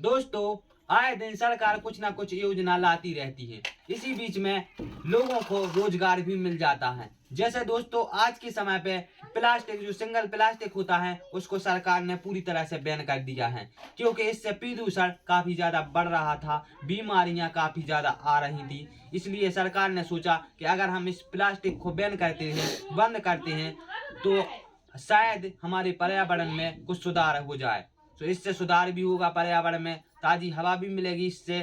दोस्तों, आए दिन सरकार कुछ ना कुछ योजना लाती रहती है। इसी बीच में लोगों को रोजगार भी मिल जाता है। जैसे दोस्तों, आज के समय पे प्लास्टिक, जो सिंगल प्लास्टिक होता है, उसको सरकार ने पूरी तरह से बैन कर दिया है, क्योंकि इससे प्रदूषण काफी ज्यादा बढ़ रहा था, बीमारियां काफी ज्यादा आ रही थी। इसलिए सरकार ने सोचा कि अगर हम इस प्लास्टिक को बैन करते हैं, बंद करते हैं, तो शायद हमारे पर्यावरण में कुछ सुधार हो जाए। तो इससे सुधार भी होगा, पर्यावरण में ताजी हवा भी मिलेगी, इससे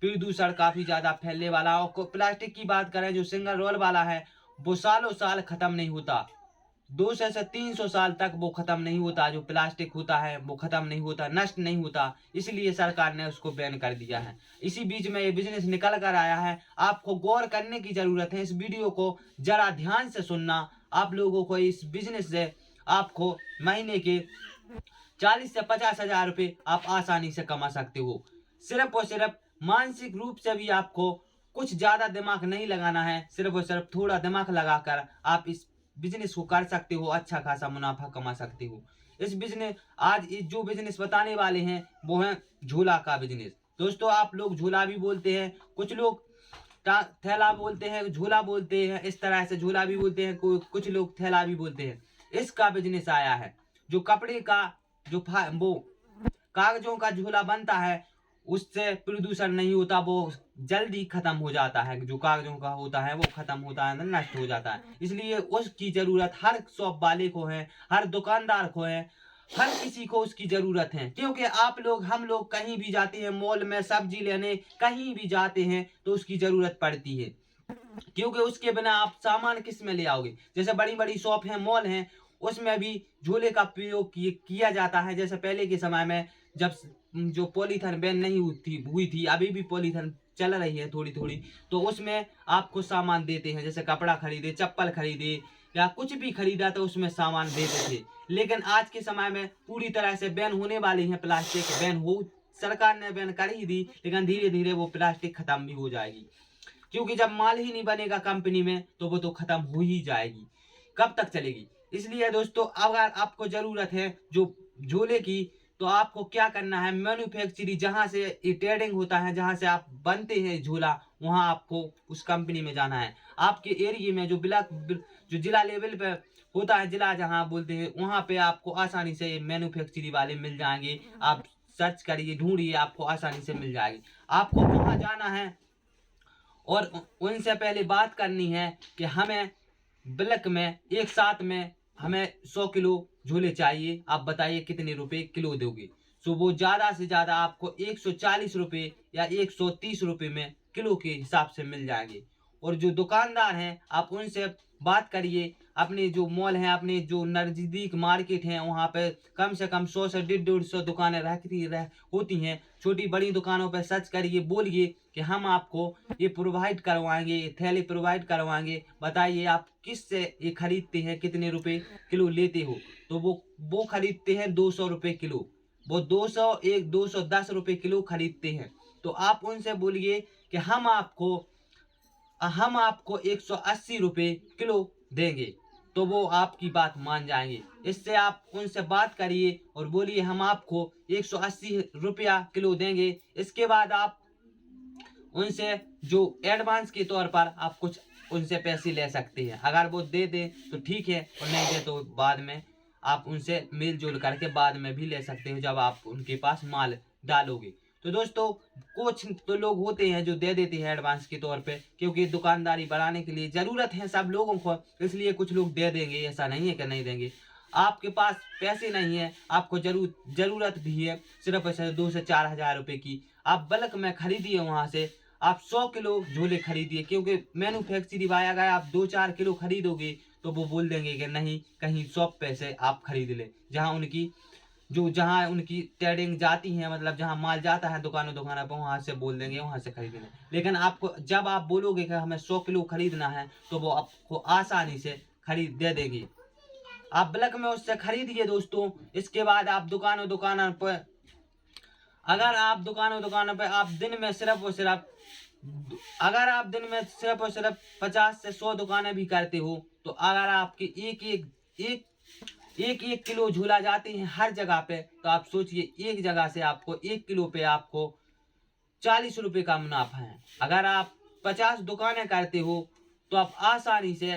प्रदूषण काफी ज्यादा फैलने वाला। और प्लास्टिक की बात करें, जो सिंगल रोल वाला है, वो सालों साल खत्म नहीं होता, 200 से 300 साल तक वो खत्म नहीं होता। जो प्लास्टिक होता है वो खत्म नहीं होता, नष्ट नहीं होता, इसलिए सरकार ने उसको बैन कर दिया है। इसी बीच में ये बिजनेस निकल कर आया है। आपको गौर करने की जरूरत है, इस वीडियो को जरा ध्यान से सुनना। आप लोगों को इस बिजनेस से आपको महीने के 40 से 50 हजार रुपये आप आसानी से कमा सकते हो। सिर्फ और सिर्फ मानसिक रूप से भी आपको कुछ ज्यादा दिमाग नहीं लगाना है, सिर्फ और सिर्फ थोड़ा दिमाग लगाकर आप इस बिजनेस को कर सकते हो, अच्छा खासा मुनाफा कमा सकते हो। इस बिजनेस, आज इस जो बिजनेस बताने वाले हैं वो है झूला का बिजनेस। दोस्तों, आप लोग झूला भी बोलते हैं, कुछ लोग थैला बोलते हैं, झूला बोलते हैं, इस तरह से झूला भी बोलते हैं, कुछ लोग थैला भी बोलते हैं। इसका बिजनेस आया है, जो कपड़े का, जो वो कागजों का झूला बनता है, उससे प्रदूषण नहीं होता, वो जल्दी खत्म हो जाता है। जो कागजों का होता है वो खत्म होता है, नष्ट हो जाता है। इसलिए उसकी जरूरत हर शॉप वाले को है, हर दुकानदार को है, हर किसी को उसकी जरूरत है। क्योंकि आप लोग, हम लोग कहीं भी जाते हैं, मॉल में सब्जी लेने कहीं भी जाते हैं, तो उसकी जरूरत पड़ती है, क्योंकि उसके बिना आप सामान किस में ले आओगे। जैसे बड़ी बड़ी शॉप हैं, मॉल हैं, उसमें भी झूले का प्रयोग किया जाता है। जैसे पहले के समय में, जब जो पॉलीथीन बैन नहीं हुई थी, अभी भी पॉलीथीन चल रही है थोड़ी थोड़ी, तो उसमें आपको सामान देते हैं। जैसे कपड़ा खरीदे, चप्पल खरीदे, या कुछ भी खरीदा तो उसमें सामान देते थे। लेकिन आज के समय में पूरी तरह से बैन होने वाली है प्लास्टिक। बैन हो, सरकार ने बैन कर ही दी, लेकिन धीरे धीरे वो प्लास्टिक खत्म भी हो जाएगी, क्योंकि जब माल ही नहीं बनेगा कंपनी में तो वो तो खत्म हो ही जाएगी, कब तक चलेगी। इसलिए दोस्तों, अगर आपको जरूरत है जो झोले की, तो आपको क्या करना है, मैन्युफैक्चरिंग जहां से ये ट्रेडिंग होता है, जहां से आप बनते हैं झोला, वहां आपको उस कंपनी में जाना है। आपके एरिया में जो जो जिला लेवल पे होता है, जिला जहां बोलते हैं, वहां पे आपको आसानी से मैन्युफैक्चरिंग वाले मिल जाएंगे। आप सर्च करिए, ढूंढिए, आपको आसानी से मिल जाएगी। आपको वहां जाना है और उनसे पहले बात करनी है कि हमें ब्लैक में एक साथ में हमें 100 किलो झोले चाहिए, आप बताइए कितने रुपए किलो दोगे। सो वो ज्यादा से ज्यादा आपको 140 रुपए या 130 रुपए में किलो के हिसाब से मिल जाएंगे। और जो दुकानदार हैं, आप उनसे बात करिए। अपने जो मॉल हैं, अपने जो नजदीक मार्केट हैं, वहाँ पे कम से कम 100 से 150 दुकानें होती हैं। छोटी बड़ी दुकानों पर सर्च करिए, बोलिए कि हम आपको ये प्रोवाइड करवाएंगे, ये थैले प्रोवाइड करवाएंगे, बताइए आप किस से ये खरीदते हैं, कितने रुपए किलो लेते हो। तो वो खरीदते हैं 200 रुपए किलो, वो 210 रुपए किलो खरीदते हैं। तो आप उनसे बोलिए कि हम आपको 180 रुपए किलो देंगे, तो वो आपकी बात मान जाएंगे। इससे आप उनसे बात करिए और बोलिए हम आपको 180 रुपया किलो देंगे। इसके बाद आप उनसे जो एडवांस के तौर पर आप कुछ उनसे पैसे ले सकते हैं। अगर वो दे दे तो ठीक है, और नहीं दे तो बाद में आप उनसे मिलजुल करके बाद में भी ले सकते हो, जब आप उनके पास माल डालोगे। तो दोस्तों, कुछ तो लोग होते हैं जो दे देते हैं एडवांस के तौर पे, क्योंकि दुकानदारी बढ़ाने के लिए जरूरत है सब लोगों को, इसलिए कुछ लोग दे देंगे, ऐसा नहीं है कि नहीं देंगे। आपके पास पैसे नहीं है, आपको जरूरत भी है सिर्फ 2 से 4 हजार रुपए की, आप बल्क में खरीदिए। वहां से आप 100 किलो झोले खरीदिए, क्योंकि मैन्युफैक्चरिंग भाई, अगर आप 2-4 किलो खरीदोगे तो वो बोल देंगे कि नहीं, कहीं शॉप पे से आप खरीद ले, जहाँ उनकी ट्रेडिंग जाती है, मतलब जहाँ माल जाता है दुकानों पर, वहां से बोल देंगे, वहां से खरीद लें। लेकिन आपको जब आप बोलोगे कि हमें 100 किलो खरीदना है, तो वो आपको आसानी से खरीद दे देंगे। आप ब्लैक में उससे खरीदिए दोस्तों। इसके बाद आप दुकानों पर, अगर आप दुकानों पे आप दिन में सिर्फ और सिर्फ, अगर आप दिन में सिर्फ और सिर्फ 50 से 100 दुकानें भी करते हो, तो अगर आपके एक एक किलो झोला जाते हैं हर जगह पे, तो आप सोचिए एक जगह से आपको 1 किलो पे आपको 40 रुपए का मुनाफा है। अगर आप 50 दुकानें करते हो तो आप आसानी से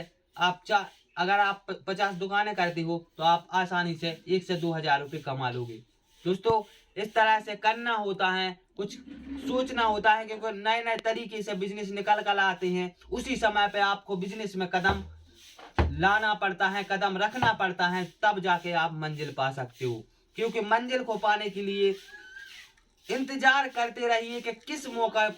अगर आप 50 दुकानें करते हो तो आप आसानी से 1 से 2 हजार रुपये कमा लोगे। दोस्तों इस तरह से करना होता है, कुछ सोचना होता है, क्योंकि नए नए तरीके से बिजनेस निकल कर आते हैं। उसी समय पे आपको बिजनेस में कदम लाना पड़ता है, कदम रखना पड़ता है, तब जाके आप मंजिल पा सकते हो। क्योंकि मंजिल को पाने के लिए इंतजार करते रहिए कि किस मौके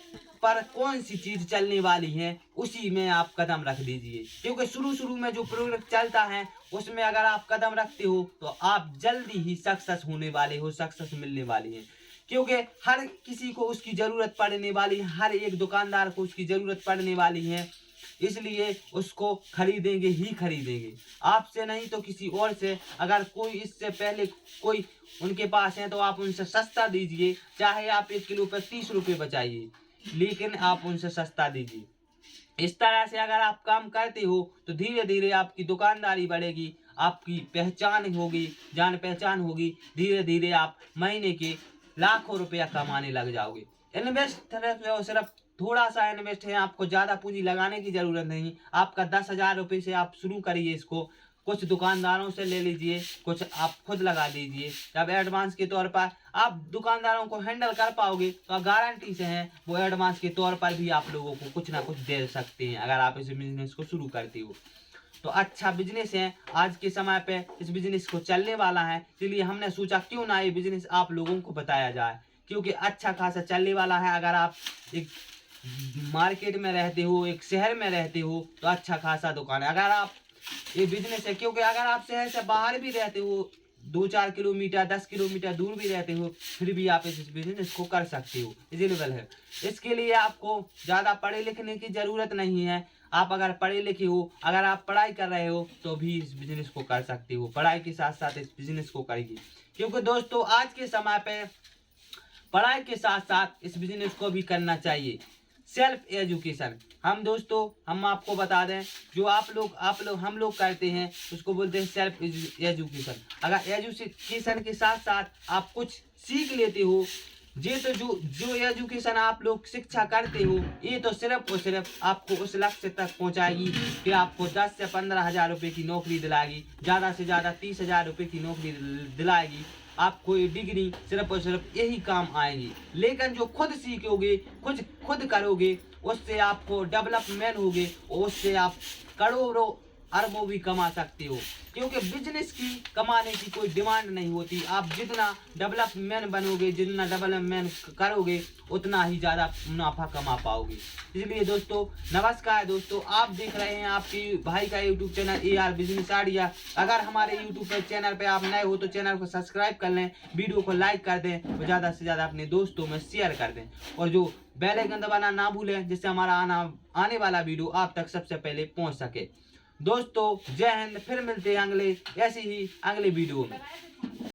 पर कौन सी चीज चलने वाली है, उसी में आप कदम रख दीजिए। क्योंकि शुरू में जो प्रोडक्ट चलता है उसमें अगर आप कदम रखते हो तो आप जल्दी ही सक्सेस होने वाले हो, सक्सेस मिलने वाली है। क्योंकि हर किसी को उसकी जरूरत पड़ने वाली है, हर एक दुकानदार को उसकी जरूरत पड़ने वाली है, इसलिए उसको खरीदेंगे ही खरीदेंगे, आपसे नहीं तो किसी और से। अगर कोई इससे पहले कोई उनके पास है तो आप उनसे सस्ता दीजिए, चाहे आप 1 किलो पर 30 रुपये बचाइए, लेकिन आप उनसे सस्ता दीजिए। इस तरह से अगर आप काम करते हो तो धीरे धीरे आपकी दुकानदारी बढ़ेगी, आपकी पहचान होगी, जान पहचान होगी, धीरे धीरे आप महीने के लाखों रुपया कमाने लग जाओगे। इन्वेस्ट सिर्फ थोड़ा सा इन्वेस्ट है, आपको ज्यादा पूंजी लगाने की जरूरत नहीं। आपका 10,000 रुपये से आप शुरू करिए इसको, कुछ दुकानदारों से ले लीजिए, कुछ आप खुद लगा दीजिए। जब एडवांस के तौर पर आप दुकानदारों को हैंडल कर पाओगे तो गारंटी से है वो एडवांस के तौर पर भी आप लोगों को कुछ ना कुछ दे सकते हैं, अगर आप इस बिजनेस को शुरू करते हो तो। अच्छा बिजनेस है, आज के समय पे इस बिजनेस को चलने वाला है, इसलिए हमने सोचा क्यों ना ये बिजनेस आप लोगों को बताया जाए, क्योंकि अच्छा खासा चलने वाला है। अगर आप एक मार्केट में रहते हो, एक शहर में रहते हो तो अच्छा खासा दुकान है। अगर आप ये बिजनेस है, क्योंकि अगर आप शहर से बाहर भी रहते हो, 2-4 किलोमीटर 10 किलोमीटर दूर भी रहते हो, फिर भी आप इस बिजनेस को कर सकते हो, इजिलेबल है। इसके लिए आपको ज़्यादा पढ़े लिखने की ज़रूरत नहीं है। आप अगर पढ़े लिखे हो, अगर आप पढ़ाई कर रहे हो तो भी इस बिजनेस को कर सकते हो। पढ़ाई के साथ साथ इस बिजनेस को करिए, क्योंकि दोस्तों आज के समय पे पढ़ाई के साथ साथ इस बिजनेस को भी करना चाहिए। सेल्फ एजुकेशन, हम आपको बता दें, जो हम लोग करते हैं उसको बोलते हैं सेल्फ एजुकेशन। अगर एजुकेशन के साथ साथ आप कुछ सीख लेते हो, ये तो जो एजुकेशन आप लोग शिक्षा करते हो, ये तो सिर्फ और सिर्फ आपको उस लक्ष्य तक पहुंचाएगी कि आपको 10 से 15 हजार रुपये की नौकरी दिलाएगी, ज़्यादा से ज़्यादा 30 हजार रुपये की नौकरी दिलाएगी। आपको ये डिग्री सिर्फ और सिर्फ यही काम आएंगी। लेकिन जो खुद सीखोगे, खुद करोगे, उससे आपको डेवलपमेंट होगे, उससे आप करोड़ों अरबों भी कमा सकते हो। क्योंकि बिजनेस की कमाने की कोई डिमांड नहीं होती। आप जितना डेवलपमेंट बनोगे, जितना डेवलपमेंट करोगे, उतना ही ज़्यादा मुनाफा कमा पाओगे। इसलिए दोस्तों नमस्कार दोस्तों, आप देख रहे हैं आपकी भाई का YouTube channel AR business idea. अगर हमारे यूट्यूब चैनल पे आप नए हो तो चैनल को सब्सक्राइब कर लें, वीडियो को लाइक कर दें और ज़्यादा से ज़्यादा अपने दोस्तों में शेयर कर दें, और जो बेल आइकन दबाना ना भूलें, जिससे हमारा आने वाला वीडियो आप तक सबसे पहले पहुँच सके। दोस्तों जय हिंद, फिर मिलते हैं ऐसी ही अगले वीडियो में।